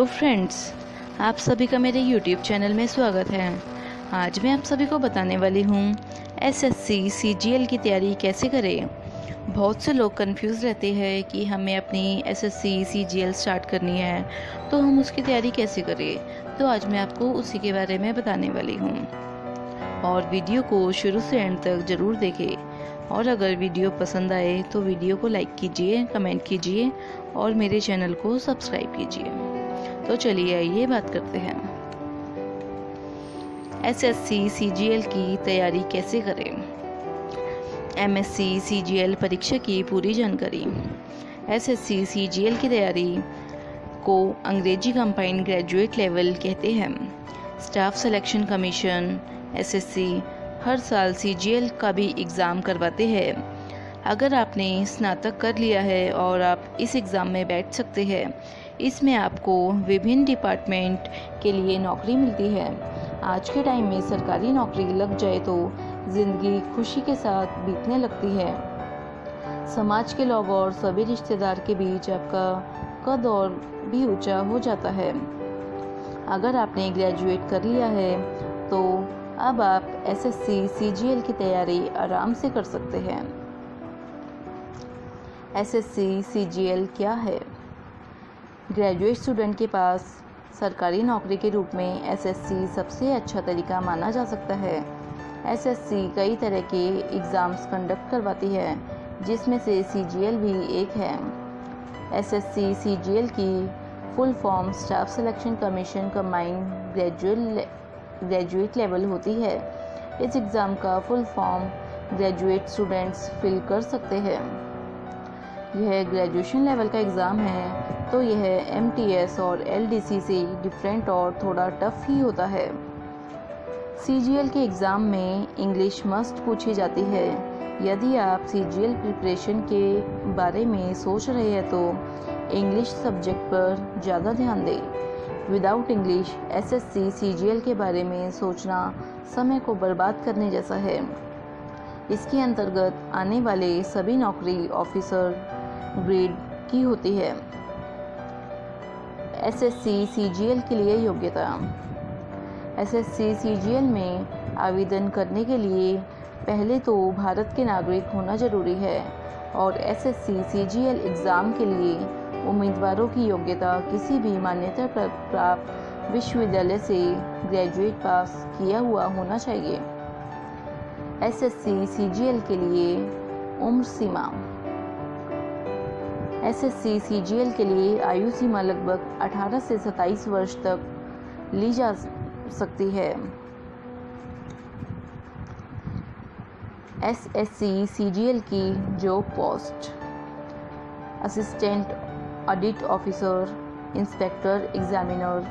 Friends, आप सभी का मेरे YouTube चैनल में स्वागत है। आज मैं आप सभी को बताने वाली हूँ SSC CGL की तैयारी कैसे करें। बहुत से लोग कंफ्यूज रहते हैं कि हमें अपनी SSC CGL स्टार्ट करनी है तो हम उसकी तैयारी कैसे करें। तो आज मैं आपको उसी के बारे में बताने वाली हूँ और वीडियो को शुरू से एंड तक ज़रूर देखें। और अगर वीडियो पसंद आए तो वीडियो को लाइक कीजिए, कमेंट कीजिए और मेरे चैनल को सब्सक्राइब कीजिए। तो चलिए आइए बात करते हैं SSC CGL की तैयारी कैसे करें। MSc CGL परीक्षा की पूरी जानकारी। SSC CGL की तैयारी को अंग्रेजी कंबाइंड ग्रेजुएट लेवल कहते हैं। स्टाफ सिलेक्शन कमीशन SSC हर साल CGL का भी एग्ज़ाम करवाते हैं। अगर आपने स्नातक कर लिया है और आप इस एग्ज़ाम में बैठ सकते हैं। इसमें आपको विभिन्न डिपार्टमेंट के लिए नौकरी मिलती है। आज के टाइम में सरकारी नौकरी लग जाए तो ज़िंदगी खुशी के साथ बीतने लगती है। समाज के लोग और सभी रिश्तेदार के बीच आपका कद और भी ऊंचा हो जाता है। अगर आपने ग्रेजुएट कर लिया है तो अब आप SSC CGL की तैयारी आराम से कर सकते हैं। SSC CGL क्या है? ग्रेजुएट स्टूडेंट के पास सरकारी नौकरी के रूप में SSC सबसे अच्छा तरीका माना जा सकता है। SSC कई तरह के एग्ज़ाम्स कंडक्ट करवाती है जिसमें से CGL भी एक है। SSC CGL की full form staff selection commission combined graduate level होती है। इस एग्ज़ाम का full form graduate students fill कर सकते हैं। यह ग्रेजुएशन लेवल का एग्ज़ाम है तो यह MTS और LDC से डिफरेंट और थोड़ा टफ ही होता है। CGL के एग्ज़ाम में इंग्लिश मस्ट पूछी जाती है। यदि आप CGL प्रिपरेशन के बारे में सोच रहे हैं तो इंग्लिश सब्जेक्ट पर ज़्यादा ध्यान दें। विदाउट इंग्लिश SSC CGL के बारे में सोचना समय को बर्बाद करने जैसा है। इसके अंतर्गत आने वाले सभी नौकरी ऑफिसर ग्रेड की होती है। SSC CGL के लिए योग्यता। SSC CGL में आवेदन करने के लिए पहले तो भारत के नागरिक होना जरूरी है और SSC CGL एग्ज़ाम के लिए उम्मीदवारों की योग्यता किसी भी मान्यता प्राप्त विश्वविद्यालय से ग्रेजुएट पास किया हुआ होना चाहिए। SSC CGL के लिए उम्र सीमा। SSC CGL के लिए आयु सीमा लगभग 18 से 27 वर्ष तक ली जा सकती है। SSC CGL की job post: assistant audit officer, inspector examiner,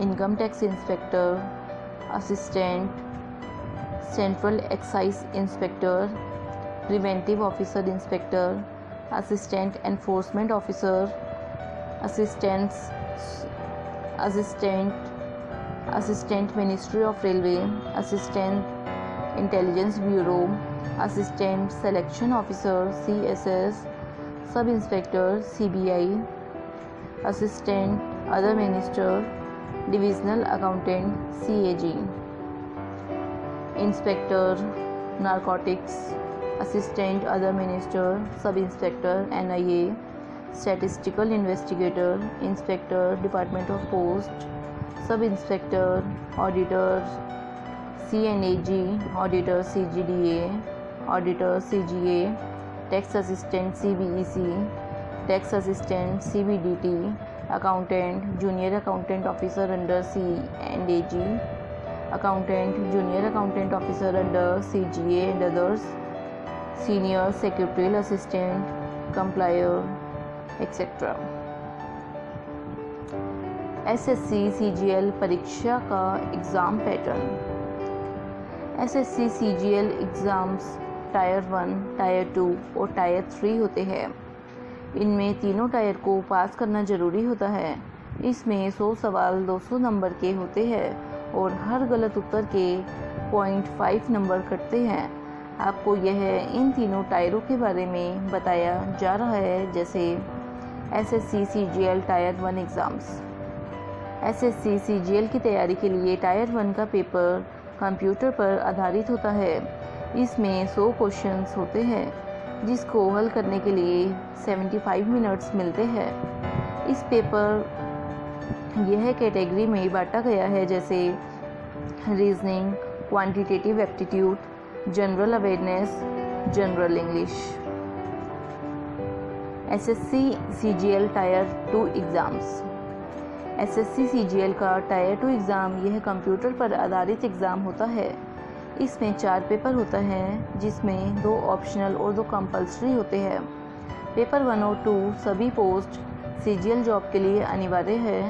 income tax inspector, assistant central excise inspector, preventive officer inspector, assistant enforcement officer, assistant ministry of railway, assistant intelligence bureau, assistant selection officer CSS, sub inspector CBI, assistant other minister, divisional accountant CAG, inspector narcotics, assistant other minister, sub inspector NIA, statistical investigator, inspector department of post, sub inspector, auditor CNAG, auditor CGDA, auditor CGA, tax assistant CBEC, tax assistant CBDT, accountant junior accountant officer under C&AG, accountant junior accountant officer under CGA and others, senior secretarial assistant, compiler etcetera. SSC CGL परीक्षा का exam pattern. SSC CGL exams tier 1, tier 2 और tyre 3 होते हैं। इनमें तीनों tyre को पास करना ज़रूरी होता है। इसमें 100 सवाल 200 नंबर के होते हैं और हर गलत उत्तर के 0.5 नंबर कटते हैं। आपको यह इन तीनों टायरों के बारे में बताया जा रहा है। जैसे SSC CGL tyre 1 exams. SSC CGL की तैयारी के लिए टायर 1 का पेपर कंप्यूटर पर आधारित होता है। इसमें 100 क्वेश्चंस होते हैं जिसको हल करने के लिए 75 मिनट्स मिलते हैं। इस पेपर यह कैटेगरी में बांटा गया है जैसे reasoning, quantitative aptitude, general awareness, general English. SSC CGL tyre 2 exams. SSC CGL का टायर 2 एग्ज़ाम यह कंप्यूटर पर आधारित एग्ज़ाम होता है। इसमें 4 पेपर होता है जिसमें 2 ऑप्शनल और 2 कंपल्सरी होते हैं। पेपर 1 और 2 सभी पोस्ट सीजीएल जॉब के लिए अनिवार्य है।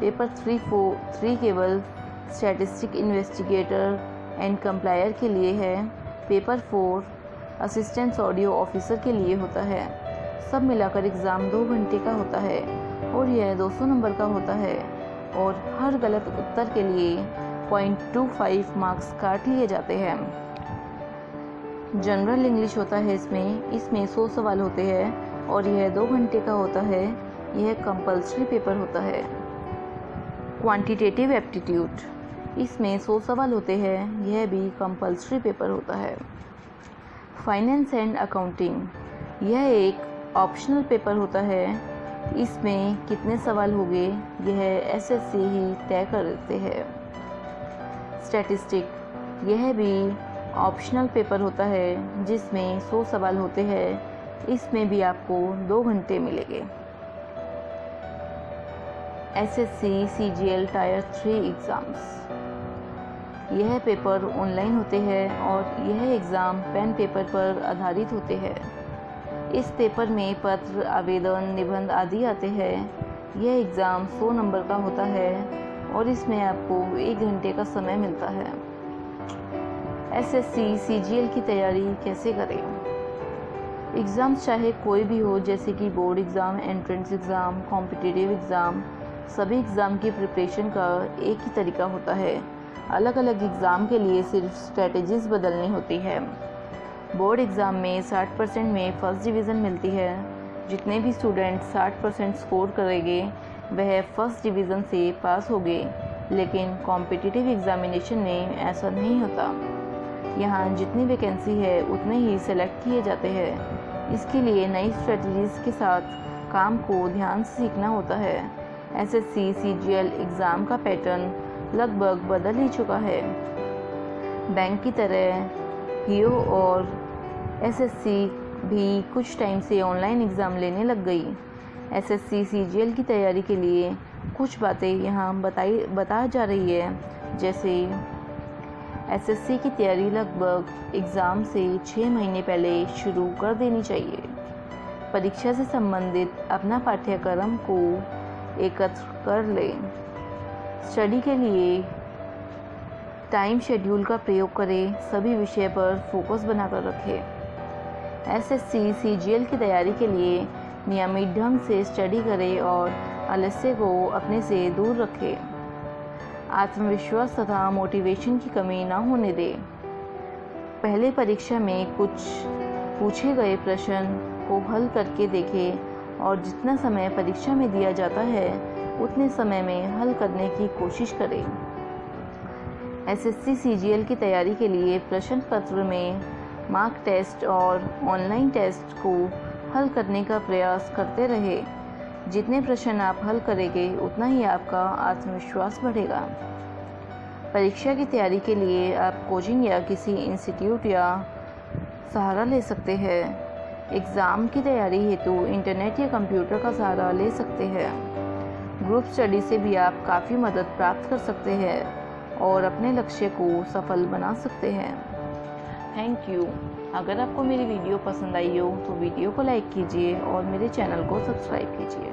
पेपर 3 केवल स्टैटिस्टिक इन्वेस्टिगेटर एंड कंप्लायर के लिए है। पेपर 4 असिस्टेंट ऑडियो ऑफिसर के लिए होता है। सब मिलाकर एग्ज़ाम 2 घंटे का होता है और यह 200 नंबर का होता है और हर गलत उत्तर के लिए 0.25 मार्क्स काट लिए जाते हैं। जनरल इंग्लिश होता है इसमें 100 सवाल होते हैं और यह 2 घंटे का होता है। यह कंपल्सरी पेपर होता है। क्वांटिटेटिव एप्टीट्यूड, इसमें 100 सवाल होते हैं। यह भी कंपल्सरी पेपर होता है। फाइनेंस एंड अकाउंटिंग, यह एक ऑप्शनल पेपर होता है। इसमें कितने सवाल होंगे यह एसएससी ही तय करते हैं। स्टैटिस्टिक, यह भी ऑप्शनल पेपर होता है जिसमें 100 सवाल होते हैं। इसमें भी आपको 2 घंटे मिलेंगे। एसएससी सीजीएल टायर 3 एग्ज़ाम्स, यह पेपर ऑनलाइन होते हैं और यह एग्ज़ाम पेन पेपर पर आधारित होते हैं। इस पेपर में पत्र, आवेदन, निबंध आदि आते हैं। यह एग्ज़ाम 100 नंबर का होता है और इसमें आपको 1 घंटे का समय मिलता है। एसएससी सीजीएल की तैयारी कैसे करें? एग्ज़ाम्स चाहे कोई भी हो जैसे कि board exam, entrance exam, competitive exam, सभी एग्ज़ाम की प्रिपरेशन का एक ही तरीका होता है। अलग अलग एग्ज़ाम के लिए सिर्फ स्ट्रेटजीज़ बदलनी होती है। बोर्ड एग्ज़ाम में 60% में फर्स्ट डिवीज़न मिलती है। जितने भी स्टूडेंट 60% स्कोर करेंगे वह फर्स्ट डिवीज़न से पास होंगे, लेकिन कॉम्पिटिटिव एग्ज़ामिनेशन में ऐसा नहीं होता। यहाँ जितनी वैकेंसी है उतने ही सेलेक्ट किए जाते हैं। इसके लिए नई स्ट्रेटजीज़ के साथ काम को ध्यान से सीखना होता है। एसएससी सीजीएल एग्ज़ाम का पैटर्न लगभग बदल ही चुका है। बैंक की तरह पीओ और एसएससी भी कुछ टाइम से ऑनलाइन एग्ज़ाम लेने लग गई। एसएससी सीजीएल की तैयारी के लिए कुछ बातें यहाँ बताई जा रही है। जैसे एसएससी की तैयारी लगभग एग्ज़ाम से 6 महीने पहले शुरू कर देनी चाहिए। परीक्षा से संबंधित अपना पाठ्यक्रम को एकत्र कर लें। स्टडी के लिए टाइम शेड्यूल का प्रयोग करें। सभी विषय पर फोकस बनाकर रखें। एसएससी सीजीएल की तैयारी के लिए नियमित ढंग से स्टडी करें और आलस्य को अपने से दूर रखें। आत्मविश्वास तथा मोटिवेशन की कमी न होने दें। पहले परीक्षा में कुछ पूछे गए प्रश्न को हल करके देखें और जितना समय परीक्षा में दिया जाता है उतने समय में हल करने की कोशिश करें। एसएससी सीजीएल की तैयारी के लिए प्रश्न पत्र में मार्क टेस्ट और ऑनलाइन टेस्ट को हल करने का प्रयास करते रहे। जितने प्रश्न आप हल करेंगे उतना ही आपका आत्मविश्वास बढ़ेगा। परीक्षा की तैयारी के लिए आप कोचिंग या किसी इंस्टीट्यूट या सहारा ले सकते हैं। एग्ज़ाम की तैयारी हेतु इंटरनेट या कंप्यूटर का सहारा ले सकते हैं। ग्रुप स्टडी से भी आप काफ़ी मदद प्राप्त कर सकते हैं और अपने लक्ष्य को सफल बना सकते हैं। Thank you. अगर आपको मेरी वीडियो पसंद आई हो तो वीडियो को लाइक कीजिए और मेरे चैनल को सब्सक्राइब कीजिए।